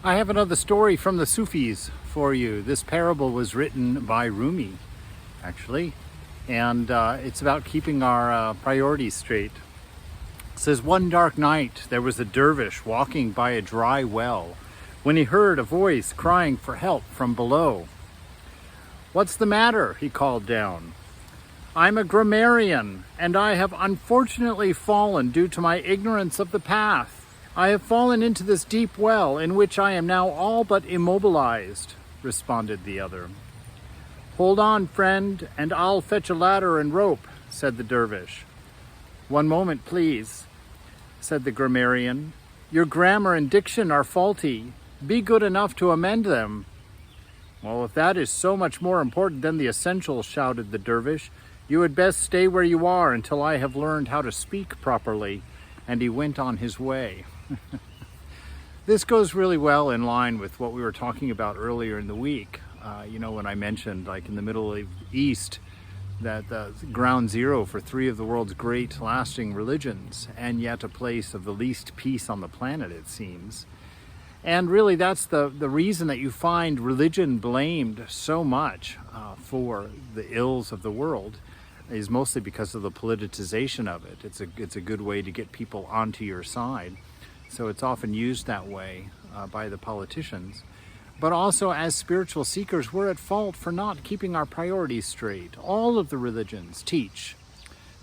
I have another story from the Sufis for you. This parable was written by Rumi, actually, and it's about keeping our priorities straight. It says, one dark night there was a dervish walking by a dry well when he heard a voice crying for help from below. "What's the matter?" he called down. "I'm a grammarian, and I have unfortunately fallen due to my ignorance of the path. I have fallen into this deep well in which I am now all but immobilized," responded the other. "Hold on, friend, and I'll fetch a ladder and rope," said the dervish. "One moment, please," said the grammarian. "Your grammar and diction are faulty. Be good enough to amend them." "Well, if that is so much more important than the essentials," shouted the dervish, "you had best stay where you are until I have learned how to speak properly." And he went on his way. This goes really well in line with what we were talking about earlier in the week. When I mentioned, like in the Middle East, that the ground zero for three of the world's great lasting religions, and yet a place of the least peace on the planet, it seems. And really that's the reason that you find religion blamed so much for the ills of the world, is mostly because of the politicization of it. It's a good way to get people onto your side. So it's often used that way by the politicians. But also as spiritual seekers, we're at fault for not keeping our priorities straight. All of the religions teach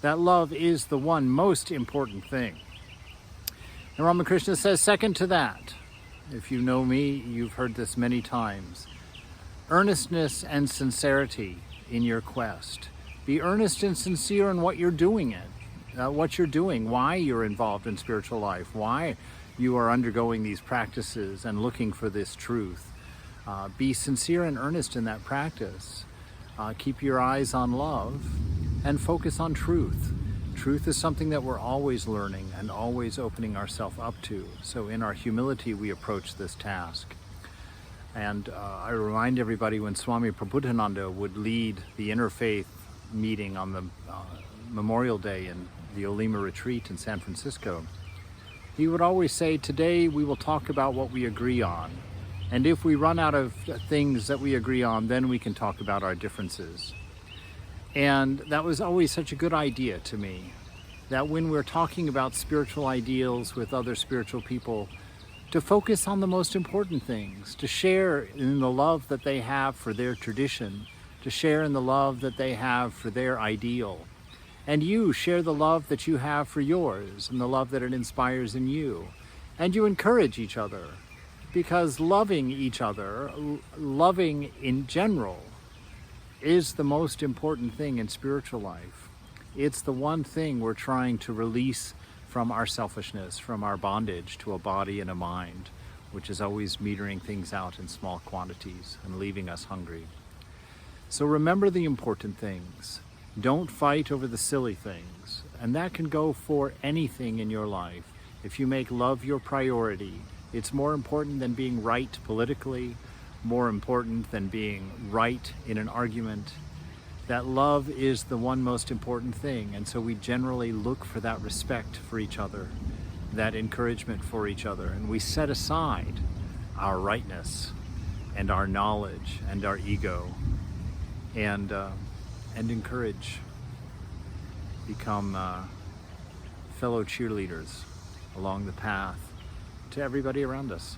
that love is the one most important thing. And Ramakrishna says, second to that, if you know me, you've heard this many times, earnestness and sincerity in your quest. Be earnest and sincere in what you're doing, why you're involved in spiritual life, why you are undergoing these practices and looking for this truth. Be sincere and earnest in that practice. Keep your eyes on love and focus on truth. Truth is something that we're always learning and always opening ourselves up to. So in our humility, we approach this task. And I remind everybody, when Swami Prabhupada would lead the interfaith meeting on the Memorial Day in the Olima Retreat in San Francisco, he would always say, today we will talk about what we agree on. And if we run out of things that we agree on, then we can talk about our differences. And that was always such a good idea to me, that when we're talking about spiritual ideals with other spiritual people, to focus on the most important things, to share in the love that they have for their tradition, to share in the love that they have for their ideal. And you share the love that you have for yours and the love that it inspires in you. And you encourage each other, because loving each other, loving in general, is the most important thing in spiritual life. It's the one thing we're trying to release from our selfishness, from our bondage to a body and a mind, which is always metering things out in small quantities and leaving us hungry. So remember the important things. Don't fight over the silly things. And that can go for anything in your life. If you make love your priority, it's more important than being right politically, more important than being right in an argument. That love is the one most important thing. And so we generally look for that respect for each other, that encouragement for each other. And we set aside our rightness and our knowledge and our ego, and encourage, become fellow cheerleaders along the path to everybody around us.